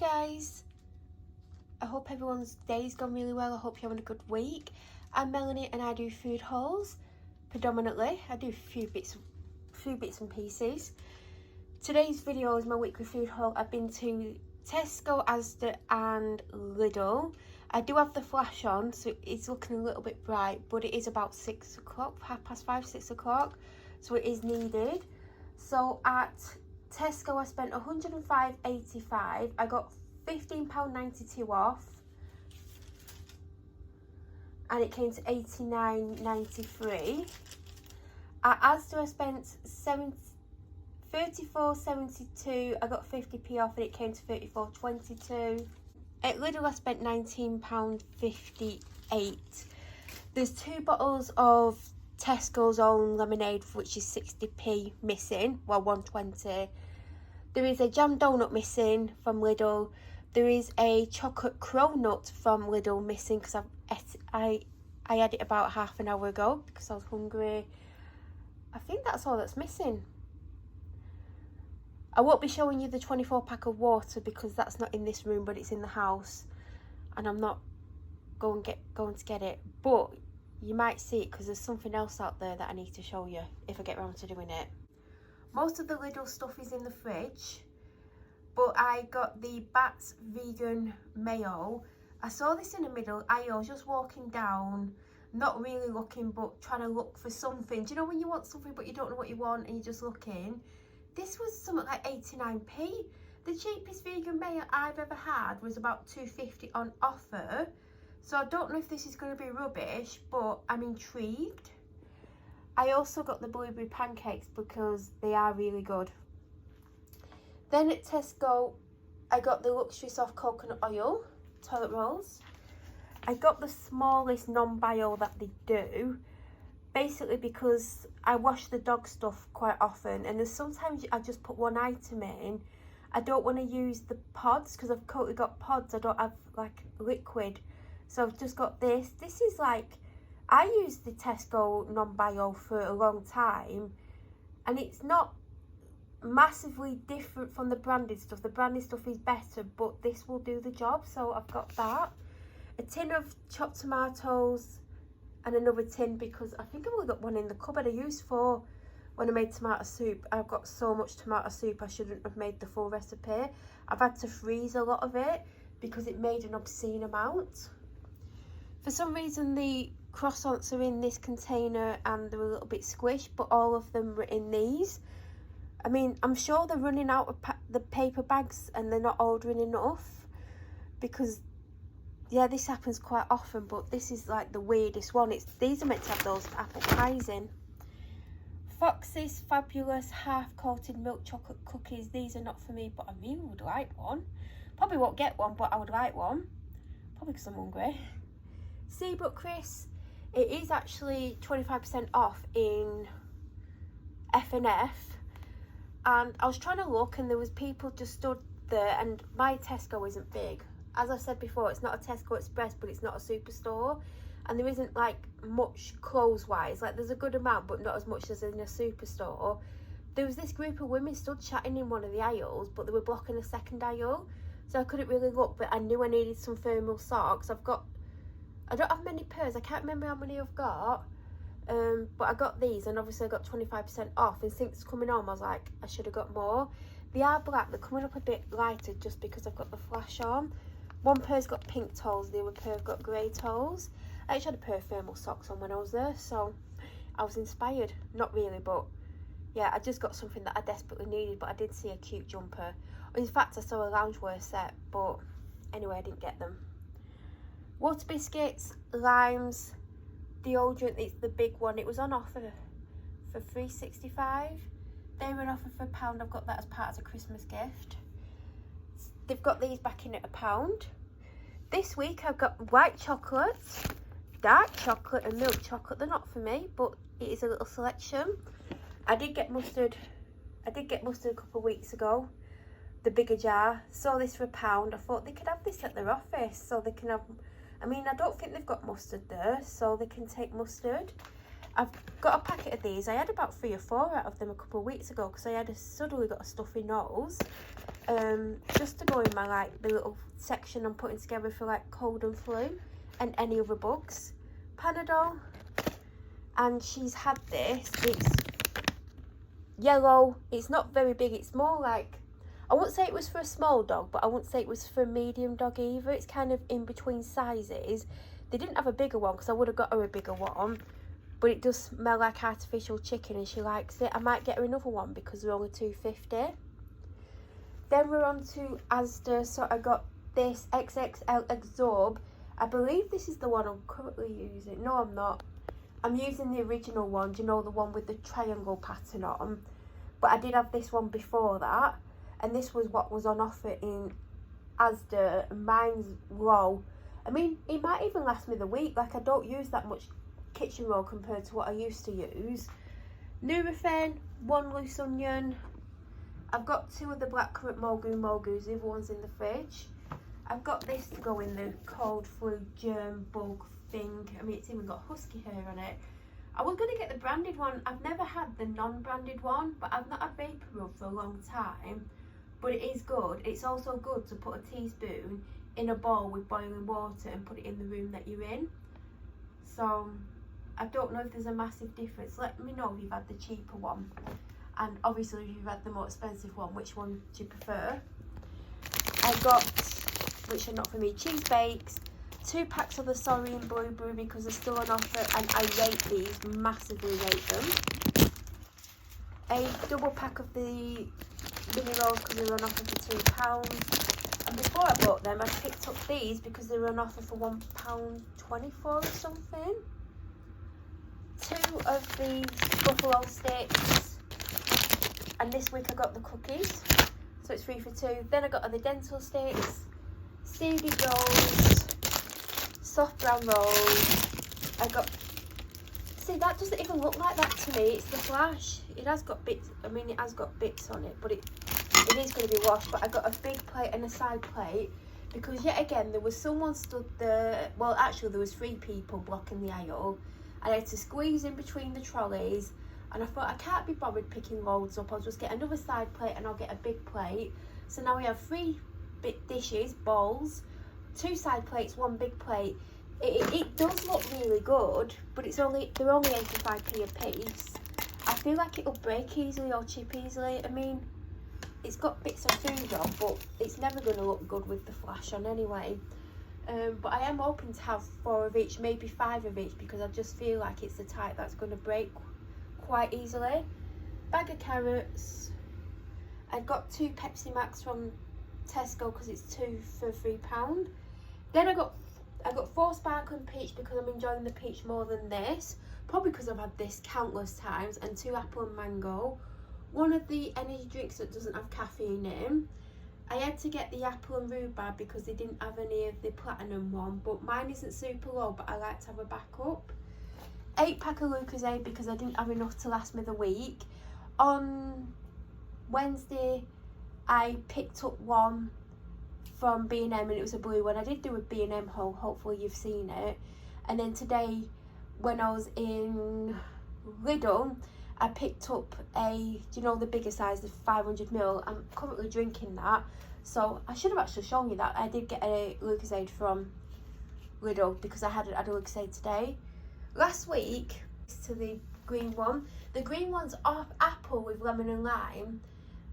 guys, I hope everyone's day's gone really well. I hope you're having a good week. I'm Melanie and I do food hauls predominantly. I do a few bits and pieces. Today's video is my weekly food haul. I've been to Tesco, Asda and Lidl. I do have the flash on, so it's looking a little bit bright, but it is about 6 o'clock, 5:30, 6 o'clock, so it is needed. So at Tesco I spent £105.85. I got £15.92 off, and it came to £89.93. At Asda I spent £34.72. I got 50p off and it came to £34.22. At Lidl I spent £19.58. There's 2 bottles of Tesco's own lemonade, which is 60p missing, well 120. There is a jam donut missing from Lidl. There is a chocolate cronut from Lidl missing because I had it about half an hour ago because I was hungry. I think that's all that's missing. I won't be showing you the 24 pack of water because that's not in this room, but it's in the house, and I'm not going to get it. But you might see it because there's something else out there that I need to show you if I get around to doing it. Most of the Lidl stuff is in the fridge, but I got the Bat's vegan mayo. I saw this in the middle aisle, just walking down, not really looking, but trying to look for something. Do you know when you want something but you don't know what you want and you're just looking? This was something like 89p. The cheapest vegan mayo I've ever had was about £2.50 on offer. So I don't know if this is going to be rubbish, but I'm intrigued. I also got the blueberry pancakes because they are really good. Then at Tesco, I got the luxury soft coconut oil toilet rolls. I got the smallest non-bio that they do, basically because I wash the dog stuff quite often, and there's sometimes I just put one item in. I don't want to use the pods because I've currently got pods. I don't have like liquid, so I've just got this. This is like, I used the Tesco non-bio for a long time, and it's not massively different from the branded stuff. The branded stuff is better, but this will do the job, so I've got that. A tin of chopped tomatoes and another tin because I think I've only got one in the cupboard. I used 4 when I made tomato soup. I've got so much tomato soup I shouldn't have made the full recipe. I've had to freeze a lot of it because it made an obscene amount. For some reason the croissants are in this container and they're a little bit squished, but all of them were in these. I mean, I'm sure they're running out of the paper bags and they're not ordering enough, because yeah, this happens quite often, but this is like the weirdest one. These are meant to have those apple pies in. Fox's fabulous half-coated milk chocolate cookies. These are not for me, but I really would like one. Probably won't get one, but I would like one. Probably because I'm hungry. Seabrook crisps. It is actually 25% off in F&F. And I was trying to look and there was people just stood there, and my Tesco isn't big. As I said before, it's not a Tesco Express, but it's not a superstore, and there isn't like much clothes wise. Like there's a good amount, but not as much as in a superstore. There was this group of women stood chatting in one of the aisles, but they were blocking the second aisle, so I couldn't really look, but I knew I needed some thermal socks. I don't have many pairs, I can't remember how many I've got, but I got these, and obviously I got 25% off, and since coming home I was like, I should have got more. They are black, they're coming up a bit lighter just because I've got the flash on. One pair's got pink toes, the other pair have got grey toes. I actually had a pair of thermal socks on when I was there, so I was inspired. Not really, but yeah, I just got something that I desperately needed, but I did see a cute jumper. In fact, I saw a loungewear set, but anyway, I didn't get them. Water biscuits, limes, deodorant, it's the big one. It was on offer for £3.65. They were on offer for £1. I've got that as part of a Christmas gift. They've got these back in at £1. This week I've got white chocolate, dark chocolate and milk chocolate. They're not for me, but it is a little selection. I did get mustard a couple of weeks ago, the bigger jar. Saw this for £1. I thought they could have this at their office, so they can have, I mean, I don't think they've got mustard there, so they can take mustard. I've got a packet of these. I had about 3 or 4 out of them a couple of weeks ago because I had suddenly got a stuffy nose. Just to go in my like the little section I'm putting together for like cold and flu and any other bugs. Panadol. And she's had this. It's yellow. It's not very big. It's more like, I wouldn't say it was for a small dog, but I wouldn't say it was for a medium dog either. It's kind of in between sizes. They didn't have a bigger one because I would have got her a bigger one, but it does smell like artificial chicken and she likes it. I might get her another one because they're only $2.50. Then we're on to Asda, so I got this XXL Absorb. I believe this is the one I'm currently using. No, I'm not. I'm using the original one, do you know, the one with the triangle pattern on. But I did have this one before that, and this was what was on offer in Asda, and mine's low. I mean, it might even last me the week. Like, I don't use that much kitchen roll compared to what I used to use. Nurofen, 1 loose onion. I've got 2 of the blackcurrant mogus, the other one's in the fridge. I've got this to go in the cold flu germ bug thing. I mean, it's even got husky hair on it. I was going to get the branded one. I've never had the non-branded one, but I've not had Vapor Rub for a long time. But it is good. It's also good to put a teaspoon in a bowl with boiling water and put it in the room that you're in. So I don't know if there's a massive difference. Let me know if you've had the cheaper one, and obviously if you've had the more expensive one, which one do you prefer? I got, which are not for me, cheese bakes, 2 packs of the Sorry and Blueberry because they're still on offer, and I rate these, massively rate them. A double pack of the mini rolls because they were on offer for £2. And before I bought them, I picked up these because they were on offer for £1.24 or something. 2 of the buffalo sticks. And this week I got the cookies. So it's 3 for 2. Then I got the dental sticks, seeded rolls, soft brown rolls. I got, see, that doesn't even look like that to me. It's the Flash. It has got bits, I mean, it has got bits on it, but it is going to be washed. But I got a big plate and a side plate because yet again there was someone stood there. Well, actually there was 3 people blocking the aisle. I had to squeeze in between the trolleys, and I thought I can't be bothered picking loads up. I'll just get another side plate and I'll get a big plate. So now we have 3 big dishes, bowls, 2 side plates, 1 big plate. It does look really good, but they're only 85p a piece. I feel like it'll break easily or chip easily. I mean, it's got bits of food on, but it's never going to look good with the Flash on anyway. But I am hoping to have 4 of each, maybe 5 of each, because I just feel like it's the type that's going to break quite easily. Bag of carrots. I've got 2 Pepsi Max from Tesco because it's 2 for £3. Then I got 4 sparkling peach because I'm enjoying the peach more than this, probably because I've had this countless times, and 2 apple and mango. 1 of the energy drinks that doesn't have caffeine in. I had to get the apple and rhubarb because they didn't have any of the platinum one, but mine isn't super low, but I like to have a backup. 8 pack of Lucozade because I didn't have enough to last me the week. On Wednesday I picked up one from B&M and it was a blue one. I did do a B&M haul, hopefully you've seen it. And then today when I was in Lidl, I picked up do you know the bigger size, the 500ml. I'm currently drinking that, so I should have actually shown you that. I did get a Lucozade from Lidl because I had a Lucozade today. Last week, to the green one. The green one's off apple with lemon and lime,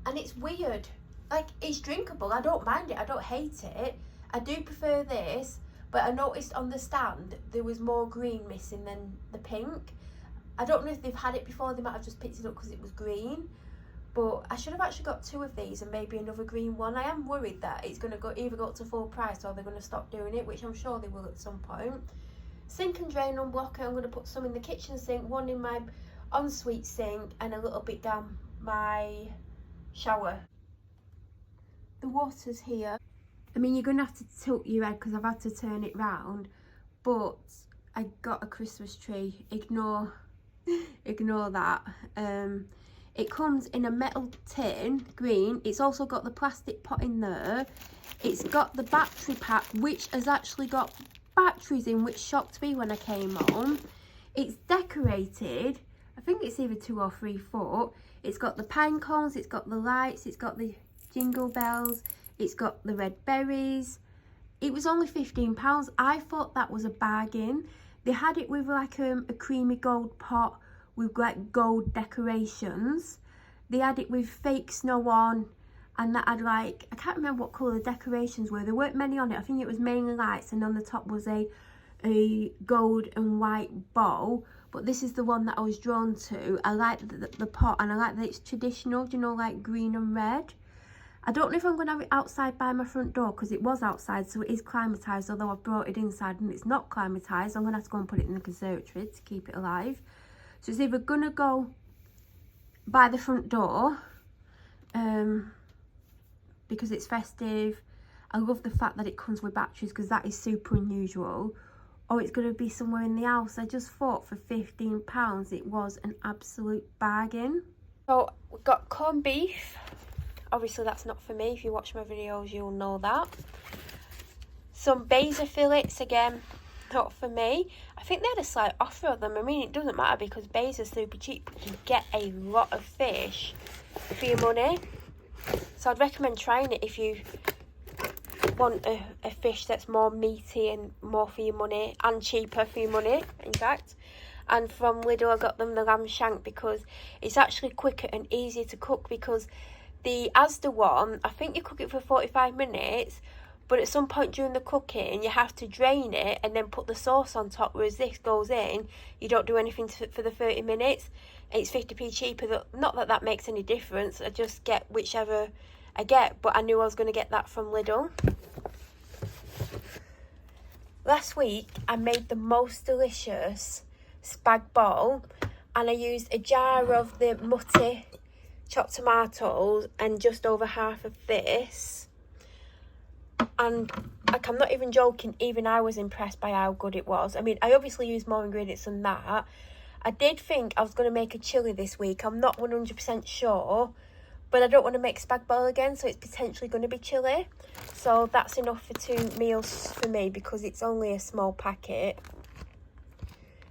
and it's weird. Like, it's drinkable. I don't mind it. I don't hate it. I do prefer this, but I noticed on the stand there was more green missing than the pink. I don't know if they've had it before. They might have just picked it up because it was green. But I should have actually got 2 of these and maybe another green one. I am worried that it's going to either go up to full price or they're going to stop doing it, which I'm sure they will at some point. Sink and drain unblocker. I'm going to put some in the kitchen sink, 1 in my ensuite sink, and a little bit down my shower. The water's here. I mean, you're going to have to tilt your head because I've had to turn it round. But I got a Christmas tree. Ignore that. It comes in a metal tin, green. It's also got the plastic pot in there. It's got the battery pack, which has actually got batteries in, which shocked me when I came home. It's decorated, I think it's either 2 or 3 foot. It's got the pine cones, it's got the lights, it's got the jingle bells, it's got the red berries. It was only £15. I thought that was a bargain. They had it with like a creamy gold pot with like gold decorations. They had it with fake snow on, and that had like, I can't remember what colour the decorations were. There weren't many on it. I think it was mainly lights, and on the top was a gold and white bow. But this is the one that I was drawn to. I like the pot, and I like that it's traditional, you know, like green and red. I don't know if I'm going to have it outside by my front door, because it was outside, so it is climatised, although I've brought it inside and it's not climatised. I'm going to have to go and put it in the conservatory to keep it alive. So it's either going to go by the front door, because it's festive. I love the fact that it comes with batteries, because that is super unusual. Or it's going to be somewhere in the house. I just thought for £15 it was an absolute bargain. So we've got corned beef. Obviously that's not for me. If you watch my videos you'll know that. Some Baiser fillets, again, not for me. I think they had a slight offer of them. I mean, it doesn't matter because Baiser's super cheap, but you get a lot of fish for your money. So I'd recommend trying it if you want a fish that's more meaty and more for your money, and cheaper for your money, in fact. And from Lidl I got them the lamb shank, because it's actually quicker and easier to cook, because the Asda one, I think you cook it for 45 minutes, but at some point during the cooking you have to drain it and then put the sauce on top, whereas this goes in, you don't do anything for the 30 minutes. It's 50p cheaper. Not that that makes any difference, I just get whichever I get, but I knew I was going to get that from Lidl. Last week I made the most delicious spag bol, and I used a jar of the Mutti chopped tomatoes and just over half of this, and like, I'm not even joking, even I was impressed by how good it was. I mean, I obviously used more ingredients than that. I did think I was going to make a chilli this week. I'm not 100% sure, but I don't want to make spag bol again, so it's potentially going to be chilli. So that's enough for 2 meals for me, because it's only a small packet.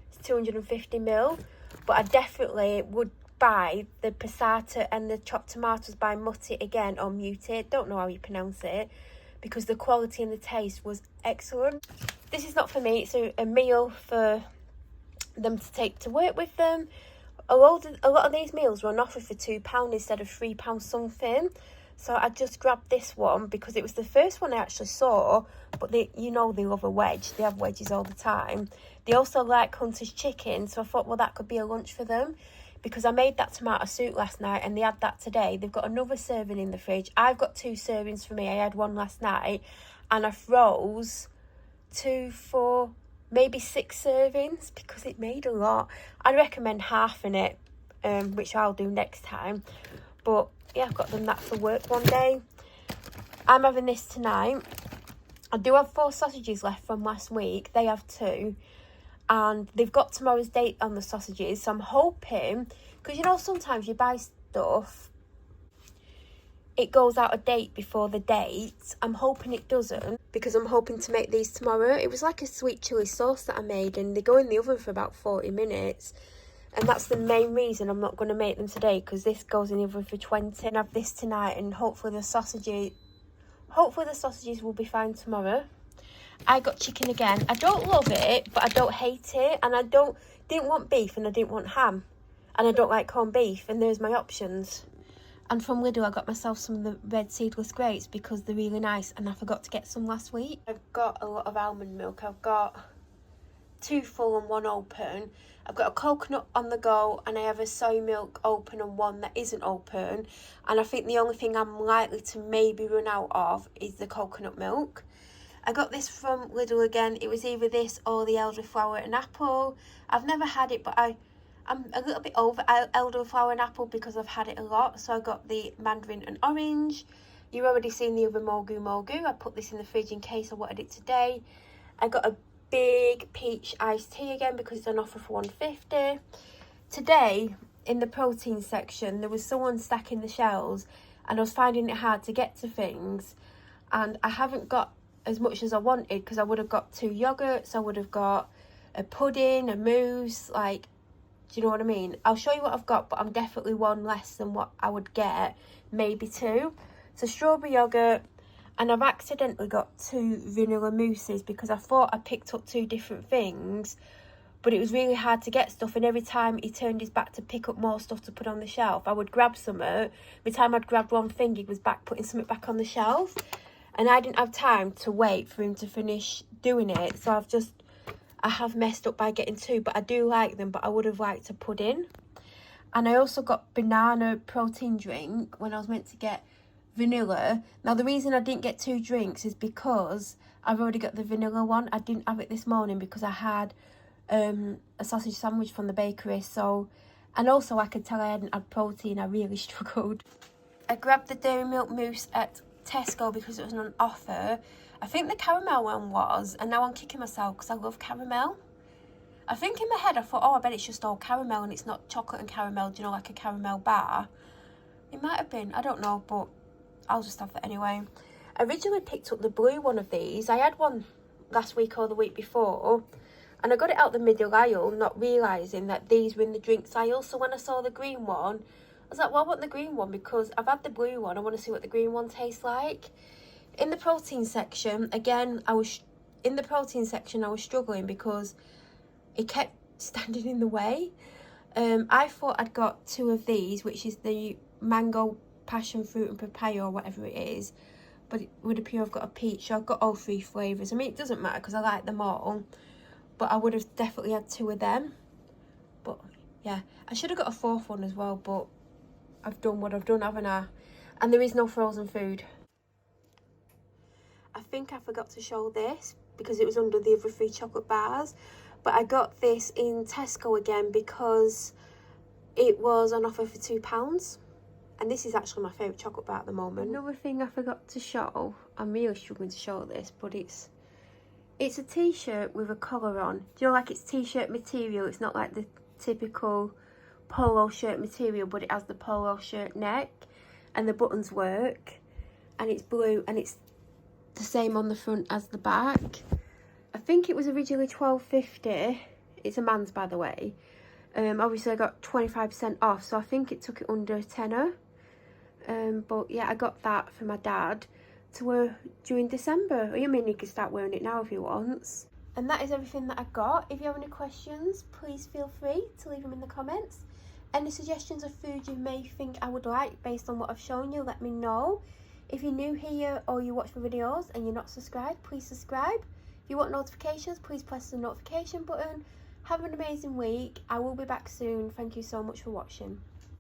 It's 250ml, but I definitely would buy the passata and the chopped tomatoes by Mutti again, or Mutti, don't know how you pronounce it, because the quality and the taste was excellent. This is not for me, it's a meal for them to take to work with them. A lot of these meals were on offer for £2 instead of £3 something, so I just grabbed this one because it was the first one I actually saw. But you know they love a wedge, they have wedges all the time. They also like Hunter's chicken, so I thought, well, that could be a lunch for them, because I made that tomato soup last night and they had that today. They've got another serving in the fridge. I've got 2 servings for me. I had one last night, and I froze 2, 4, maybe 6 servings, because it made a lot. I'd recommend halving it, which I'll do next time. But yeah, I've got them that for work one day. I'm having this tonight. I do have 4 sausages left from last week. They have 2. And they've got tomorrow's date on the sausages, so I'm hoping, because you know sometimes you buy stuff, it goes out of date before the date. I'm hoping it doesn't, because I'm hoping to make these tomorrow. It was like a sweet chilli sauce that I made, and they go in the oven for about 40 minutes. And that's the main reason I'm not going to make them today, because this goes in the oven for 20. And I have this tonight, and hopefully the sausages will be fine tomorrow. I got chicken again. I don't love it, but I don't hate it. And I didn't want beef, and I didn't want ham. And I don't like corned beef, and there's my options. And from Lidl I got myself some of the red seedless grapes, because they're really nice, and I forgot to get some last week. I've got a lot of almond milk. I've got 2 full and 1 open. I've got a coconut on the go, and I have a soy milk open and 1 that isn't open. And I think the only thing I'm likely to maybe run out of is the coconut milk. I got this from Lidl again. It was either this or the elderflower and apple. I've never had it, but I'm a little bit over elderflower and apple because I've had it a lot. So I got the mandarin and orange. You've already seen the other mogu. I put this in the fridge in case I wanted it today. I got a big peach iced tea again because it's on offer for £1.50. Today, in the protein section, there was someone stacking the shelves, and I was finding it hard to get to things. And I haven't got as much as I wanted, because I would have got 2 yogurts, I would have got a pudding, a mousse, like, do you know what I mean? I'll show you what I've got, but I'm definitely one less than what I would get, maybe two. So strawberry yoghurt, and I've accidentally got 2 vanilla mousses because I thought I picked up 2 different things, but it was really hard to get stuff, and every time he turned his back to pick up more stuff to put on the shelf, I would grab something. By the time I'd grabbed one thing, he was back putting something back on the shelf, and I didn't have time to wait for him to finish doing it, so I have messed up by getting 2, but I do like them, but I would have liked a pudding. And I also got banana protein drink when I was meant to get vanilla. Now, the reason I didn't get 2 drinks is because I've already got the vanilla one. I didn't have it this morning because I had a sausage sandwich from the bakery. So, and also I could tell I hadn't had protein. I really struggled. I grabbed the dairy milk mousse at Tesco because it was on an offer. I think the caramel one was, and now I'm kicking myself because I love caramel. I think in my head I thought, oh, I bet it's just all caramel and it's not chocolate and caramel, do you know, like a caramel bar. It might have been, I don't know, but I'll just have that anyway. I originally picked up the blue one of these. I had one last week or the week before, and I got it out the middle aisle, not realising that these were in the drinks aisle. So when I saw the green one, I was like, well, I want the green one because I've had the blue one. I want to see what the green one tastes like. In the protein section, again, I was struggling because it kept standing in the way. I thought I'd got 2 of these, which is the mango, passion fruit and papaya or whatever it is, but it would appear I've got a peach. So I've got all 3 flavours. I mean, it doesn't matter because I like them all, but I would have definitely had 2 of them. But yeah, I should have got a 4th one as well, but I've done what I've done, haven't I? And there is no frozen food. I think I forgot to show this because it was under the other 3 chocolate bars, but I got this in Tesco again because it was on offer for £2, and this is actually my favourite chocolate bar at the moment. Another thing I forgot to show, I'm really struggling to show this, but it's a t-shirt with a collar on. Do you know, like it's t-shirt material, it's not like the typical polo shirt material, but it has the polo shirt neck and the buttons work, and it's blue and it's the same on the front as the back. I think it was originally £12.50. It's a man's, by the way. Obviously I got 25% off, so I think it took it under a tenner. But yeah, I got that for my dad to wear during December. I mean, he can start wearing it now if he wants. And that is everything that I got. If you have any questions, please feel free to leave them in the comments. Any suggestions of food you may think I would like based on what I've shown you, let me know. If you're new here or you watch my videos and you're not subscribed, please subscribe. If you want notifications, please press the notification button. Have an amazing week. I will be back soon. Thank you so much for watching.